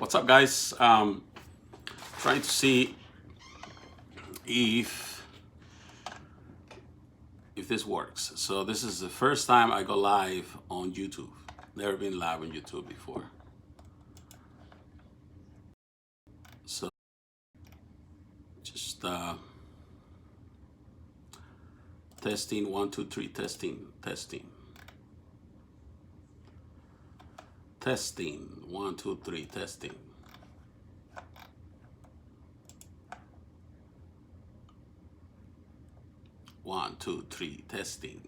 What's up, guys? Trying to see if this works. So this is the first time I go live on YouTube. Never been live on YouTube before. So just testing 1 2 3 testing 1 2 3 testing. One, two, three, testing.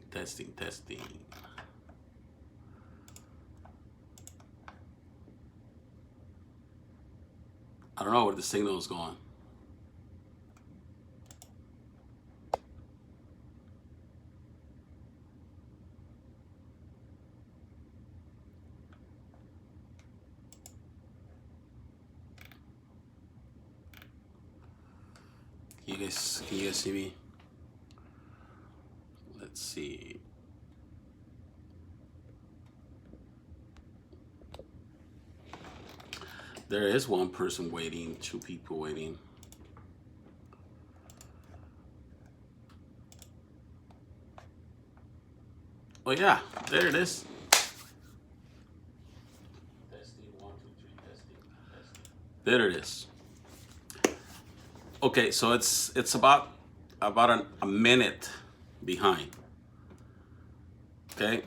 I don't know where the signal is going. Can you guys see me? Let's see. There is one person waiting, 2 people waiting. Oh yeah, there it is. Testing 1 2 3 testing. There it is. Okay, so it's about a minute behind. Okay.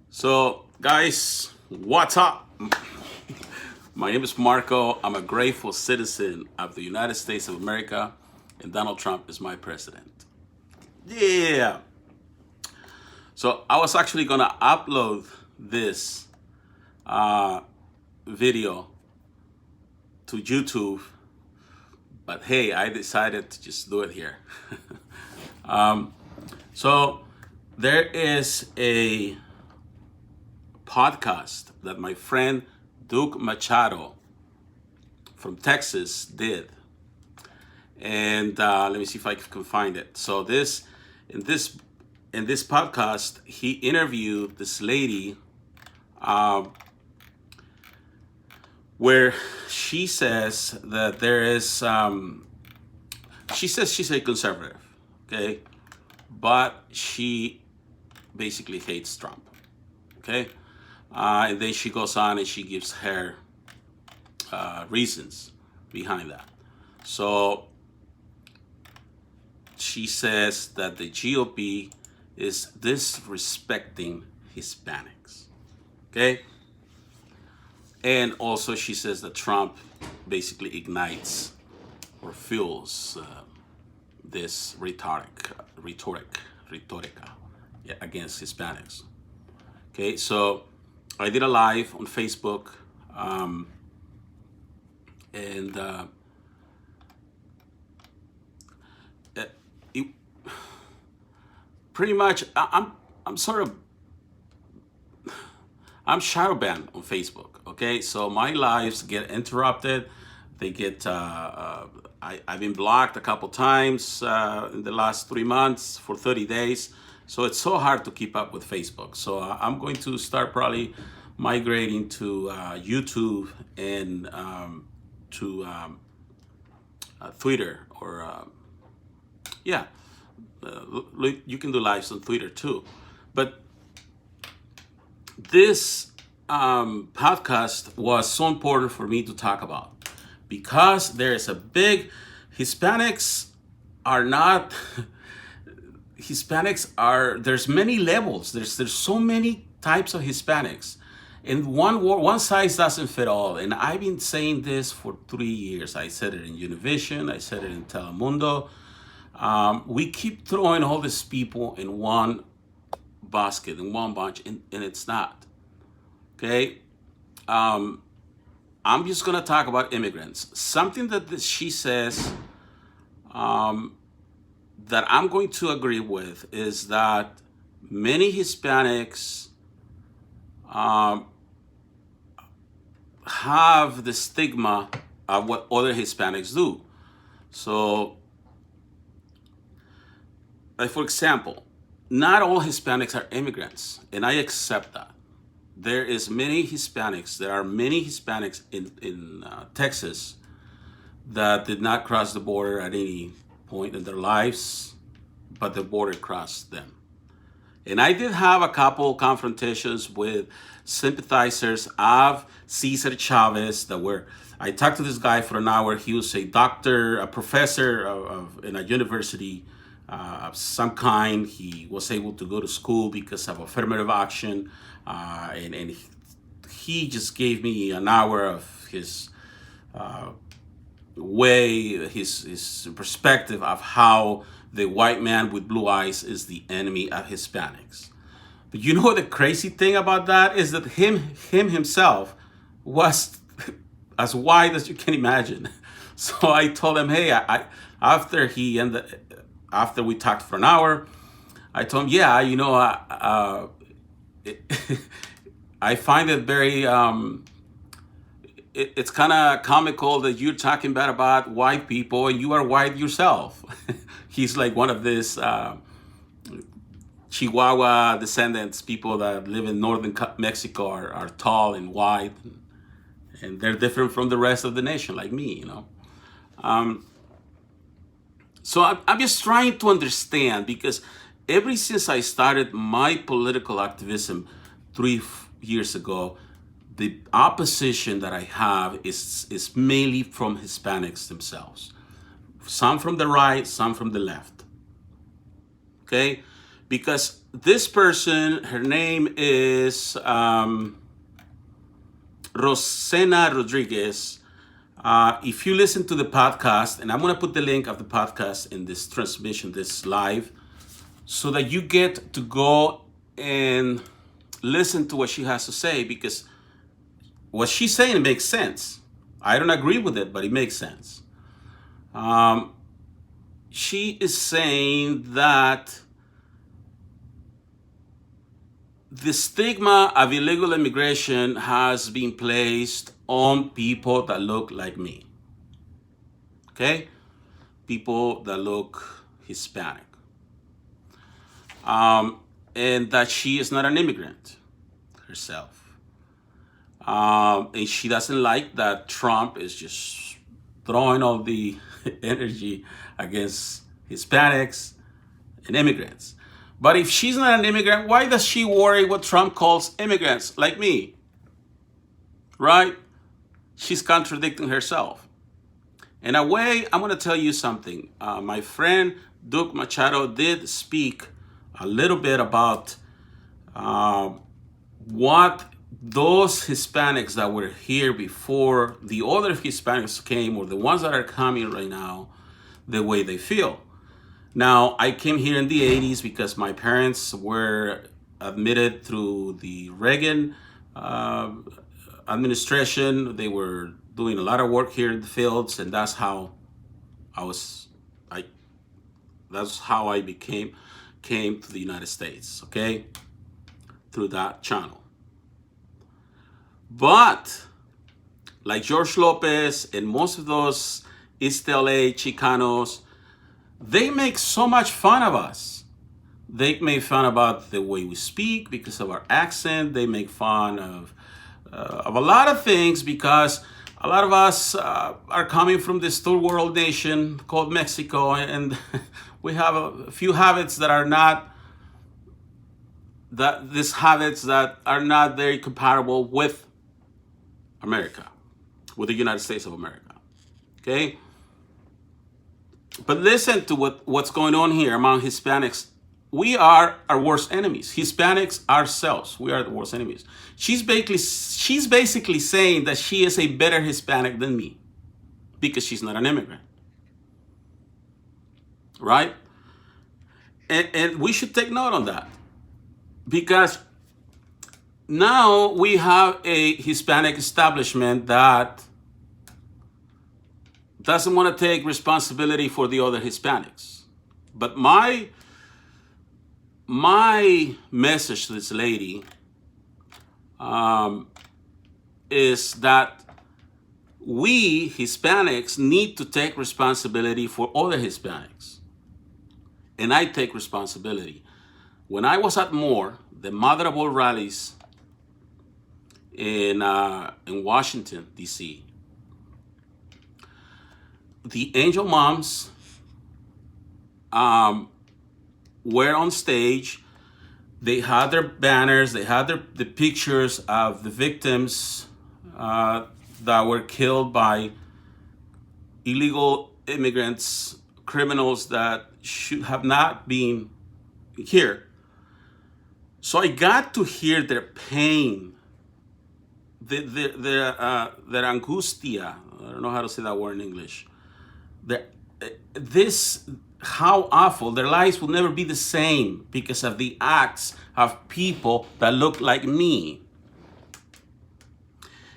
So guys, what's up? My name is Marco. I'm a grateful citizen of the United States of America, and Donald Trump is my president. Yeah. So I was actually gonna upload this video to YouTube, but hey, I decided to just do it here. So there is a podcast that my friend Duke Machado from Texas did, and let me see if I can find it. So in this podcast, he interviewed this lady, where she says that there is, she says she's a conservative, okay, but she basically hates Trump, okay, and then she goes on and she gives her reasons behind that. So she says that the GOP is disrespecting Hispanics, okay? And also she says that Trump basically ignites or fuels this rhetoric against Hispanics. Okay, so I did a live on Facebook, and it, pretty much I'm sort of shadow banned on Facebook. Okay, so my lives get interrupted. They get I've been blocked a couple times in the last 3 months for 30 days. So it's so hard to keep up with Facebook. So I'm going to start probably migrating to YouTube and to Twitter, or yeah, you can do lives on Twitter too. But this podcast was so important for me to talk about, because there is a big Hispanics are not there's many levels. There's so many types of Hispanics, and one size doesn't fit all. And I've been saying this for 3 years. I said it in Univision, I said it in Telemundo. We keep throwing all these people in one basket, in one bunch, and it's not. Okay, I'm just gonna talk about immigrants. Something that she says that I'm going to agree with is that many Hispanics have the stigma of what other Hispanics do. So, like for example, not all Hispanics are immigrants, and I accept that. there is many Hispanics. There are many Hispanics in Texas that did not cross the border at any point in their lives, but the border crossed them. And I did have a couple confrontations with sympathizers of Cesar Chavez that were, I talked to this guy for an hour. He was a doctor, a professor in a university of some kind. He was able to go to school because of affirmative action. And he just gave me an hour of his his perspective of how the white man with blue eyes is the enemy of Hispanics. But you know what the crazy thing about that is that him himself was as white as you can imagine. So I told him, hey, after we talked for an hour, I told him, yeah, I find it very it's kind of comical that you're talking bad about white people and you are white yourself. He's like one of these Chihuahua descendants, people that live in northern Mexico are tall and white, and they're different from the rest of the nation, like me, So I'm just trying to understand, because ever since I started my political activism 3 years ago, the opposition that I have is mainly from Hispanics themselves. Some from the right, some from the left. Okay? Because this person, her name is Rosanna Rodriguez. If you listen to the podcast, and I'm going to put the link of the podcast in this transmission, this live, so that you get to go and listen to what she has to say, because what she's saying makes sense. I don't agree with it, but it makes sense. She is saying that the stigma of illegal immigration has been placed on people that look like me. Okay? People that look Hispanic. And that she is not an immigrant herself. And she doesn't like that Trump is just throwing all the energy against Hispanics and immigrants. But if she's not an immigrant, why does she worry what Trump calls immigrants like me? Right? She's contradicting herself. In a way, I'm going to tell you something. My friend Duke Machado did speak a little bit about what those Hispanics that were here before the other Hispanics came, or the ones that are coming right now, the way they feel. Now, I came here in the 80s because my parents were admitted through the Reagan administration. They were doing a lot of work here in the fields, and that's how I came to the United States, okay? Through that channel. But like George Lopez and most of those East LA Chicanos, they make so much fun of us. They make fun about the way we speak because of our accent. They make fun of a lot of things because a lot of us are coming from this third world nation called Mexico, and we have a few habits that are not very comparable with America, with the United States of America. Okay? But listen to what's going on here among Hispanics. We are our worst enemies. Hispanics ourselves, we are the worst enemies. She's basically saying that she is a better Hispanic than me because she's not an immigrant. Right? And we should take note on that, because now we have a Hispanic establishment that doesn't want to take responsibility for the other Hispanics. But my message to this lady is that we Hispanics need to take responsibility for other Hispanics. And I take responsibility. When I was at Moore, the Mother of all rallies in Washington, D.C. The Angel Moms were on stage. They had their banners, they had the pictures of the victims that were killed by illegal immigrants, criminals that should have not been here. So I got to hear their pain, their angustia. I don't know how to say that word in English. Their, this, how awful. Their lives will never be the same because of the acts of people that look like me.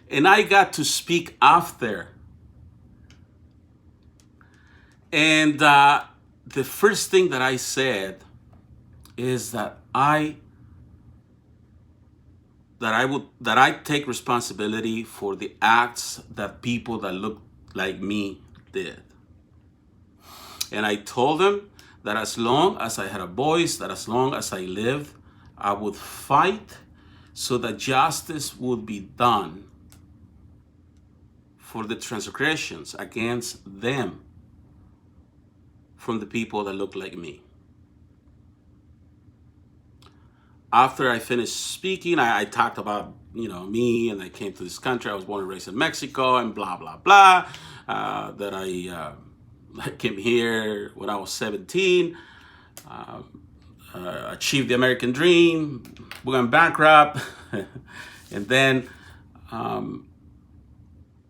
And I got to speak after. And the first thing that I said is that I take responsibility for the acts that people that look like me did. And I told them that as long as I had a voice, that as long as I lived, I would fight so that justice would be done for the transgressions against them from the people that look like me. After I finished speaking, I talked about, me, and I came to this country. I was born and raised in Mexico, and blah, blah, blah. That I came here when I was 17, achieved the American dream, went bankrupt, and then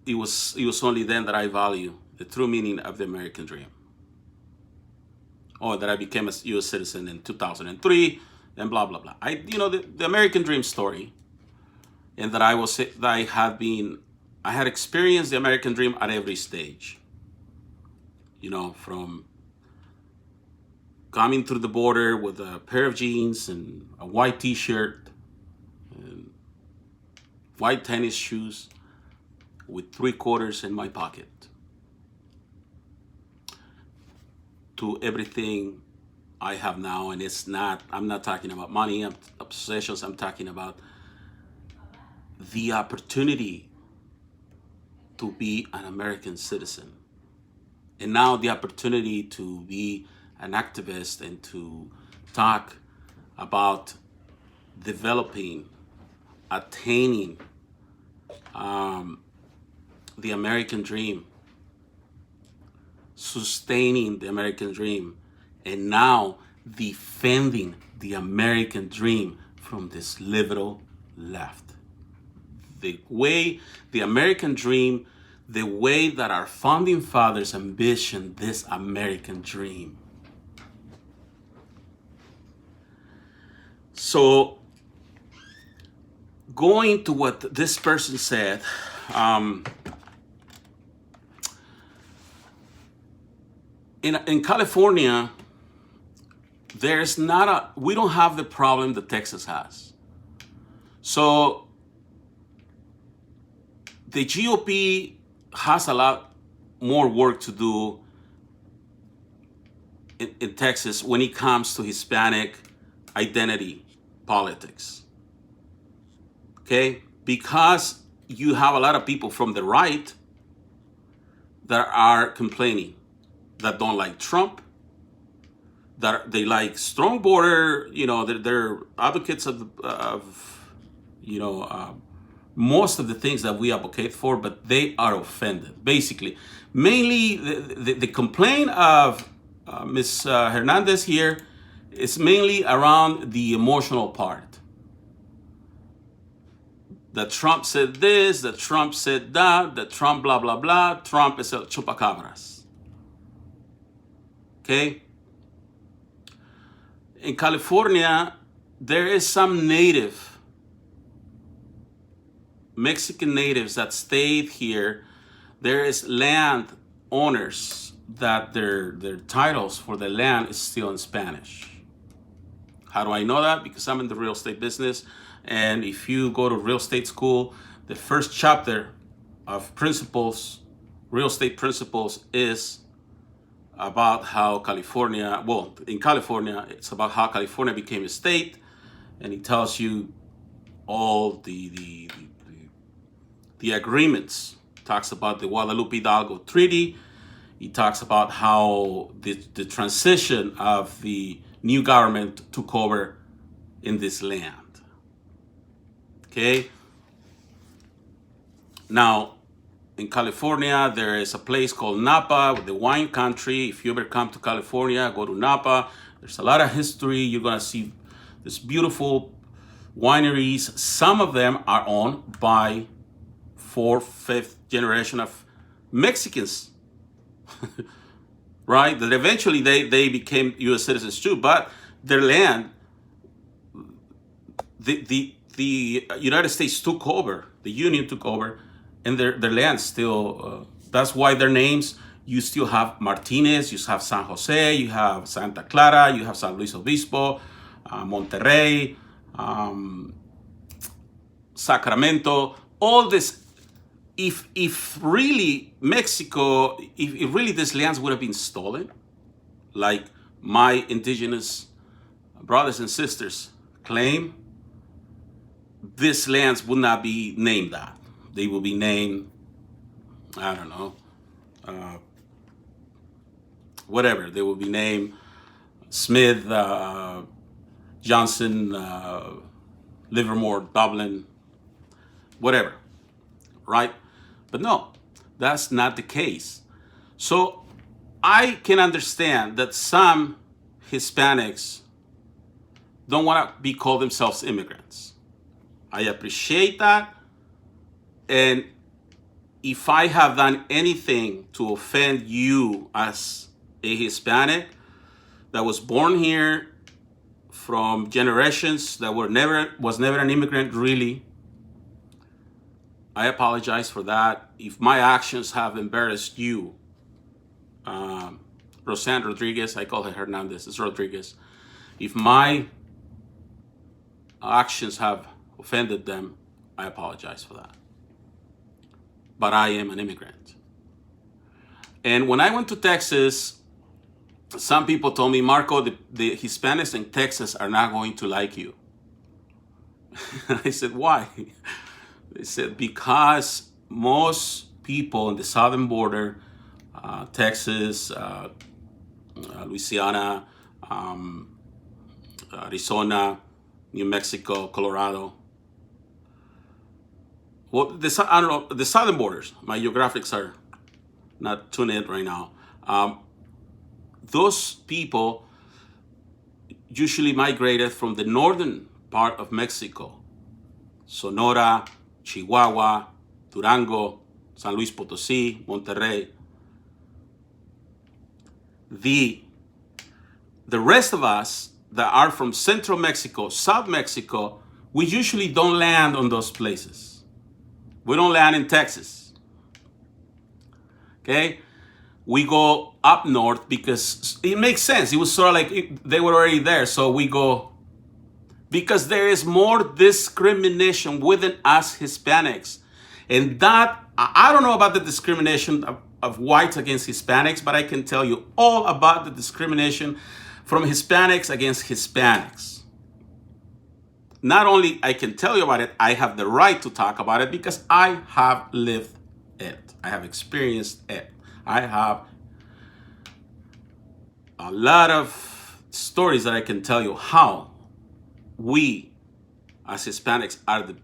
it was only then that I value the true meaning of the American dream. Or that I became a U.S. citizen in 2003, and blah, blah, blah. The American dream story, and that I had experienced the American dream at every stage. From coming through the border with a pair of jeans and a white t-shirt and white tennis shoes with 3 quarters in my pocket, to everything I have now. And I'm not talking about money, possessions. I'm talking about the opportunity to be an American citizen. And now the opportunity to be an activist and to talk about developing, attaining the American dream, sustaining the American dream, and now defending the American dream from this liberal left. The way the American dream, the way that our founding fathers envisioned this American dream. So, going to what this person said, in California, we don't have the problem that Texas has. So the GOP has a lot more work to do in Texas when it comes to Hispanic identity politics. Okay? Because you have a lot of people from the right that are complaining, that don't like Trump, that they like strong border, they're advocates of most of the things that we advocate for, but they are offended. Basically, mainly the complaint of Ms. Hernandez here is mainly around the emotional part. That Trump said this, that Trump said that Trump blah, blah, blah, Trump is a chupacabras. Okay? In California, there is some Mexican natives that stayed here. There is land owners that their titles for the land is still in Spanish. How do I know that? Because I'm in the real estate business. And if you go to real estate school, the first chapter of real estate principles, is about how in California, it's about how California became a state, and it tells you all the the agreements. Talks about the Guadalupe Hidalgo Treaty. He talks about how the transition of the new government took over in this land. Okay? Now, in California, there is a place called Napa, the wine country. If you ever come to California, go to Napa. There's a lot of history. You're going to see this beautiful wineries. Some of them are owned by fourth, fifth generation of Mexicans, right? That eventually they became U.S. citizens too, but their land, the United States took over, the Union took over, and their land still, that's why their names, you still have Martinez, you have San Jose, you have Santa Clara, you have San Luis Obispo, Monterrey, Sacramento, all this. If really Mexico, if really these lands would have been stolen, like my indigenous brothers and sisters claim, these lands would not be named that. They will be named, I don't know, whatever. They will be named Smith, Johnson, Livermore, Dublin, whatever, right? But no, that's not the case. So I can understand that some Hispanics don't want to be called themselves immigrants. I appreciate that. And if I have done anything to offend you as a Hispanic that was born here from generations that was never an immigrant really, I apologize for that. If my actions have embarrassed you, Rosanna Rodriguez, I call her Hernandez, it's Rodriguez. If my actions have offended them, I apologize for that. But I am an immigrant. And when I went to Texas, some people told me, Marco, the Hispanics in Texas are not going to like you. I said, why? They said, because most people in the southern border, Texas, Louisiana, Arizona, New Mexico, Colorado, well, I don't know, the southern borders, my geographics are not tuned in right now. Those people usually migrated from the northern part of Mexico, Sonora, Chihuahua, Durango, San Luis Potosí, Monterrey. The rest of us that are from central Mexico, South Mexico, we usually don't land on those places. We don't land in Texas. Okay? We go up north because it makes sense. It was sort of like they were already there, so we go because there is more discrimination within us Hispanics. And that, I don't know about the discrimination of whites against Hispanics, but I can tell you all about the discrimination from Hispanics against Hispanics. Not only I can tell you about it, I have the right to talk about it because I have lived it. I have experienced it. I have a lot of stories that I can tell you how we as Hispanics are the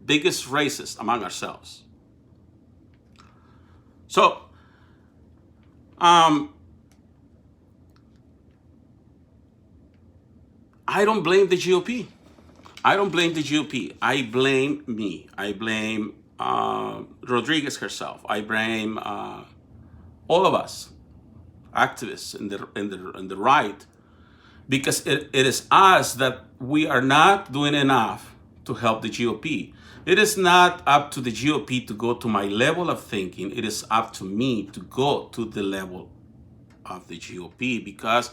biggest racists among ourselves. So, I don't blame the GOP. I don't blame the GOP. I blame me. I blame Rodriguez herself. I blame all of us, activists in the right, because it is us that we are not doing enough to help the GOP. It is not up to the GOP to go to my level of thinking. It is up to me to go to the level of the GOP because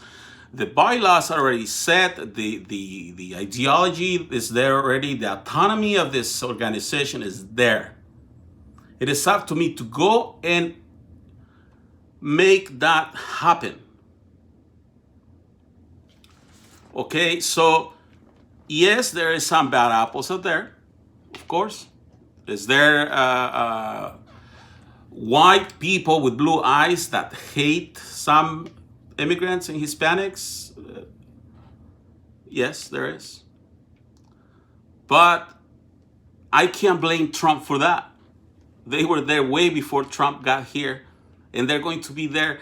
the bylaws are already set, the ideology is there already, the autonomy of this organization is there. It is up to me to go and make that happen. Okay, so yes, there is some bad apples out there, of course. Is there white people with blue eyes that hate some immigrants and Hispanics? Yes, there is. But I can't blame Trump for that. They were there way before Trump got here, and they're going to be there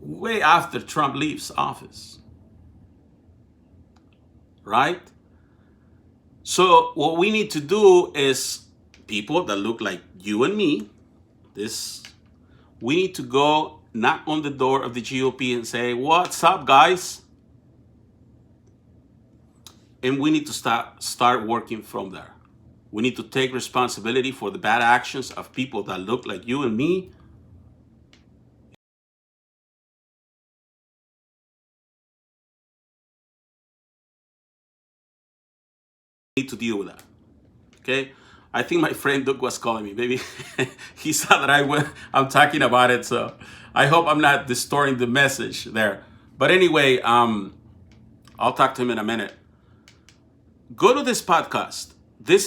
way after Trump leaves office. Right? So what we need to do is people that look like you and me, we need to go knock on the door of the GOP and say, "What's up, guys?" And we need to start working from there. We need to take responsibility for the bad actions of people that look like you and me. We need to deal with that. Okay? I think my friend Doug was calling me. Maybe he saw that I'm talking about it, so I hope I'm not distorting the message there. But anyway, I'll talk to him in a minute. Go to this podcast. This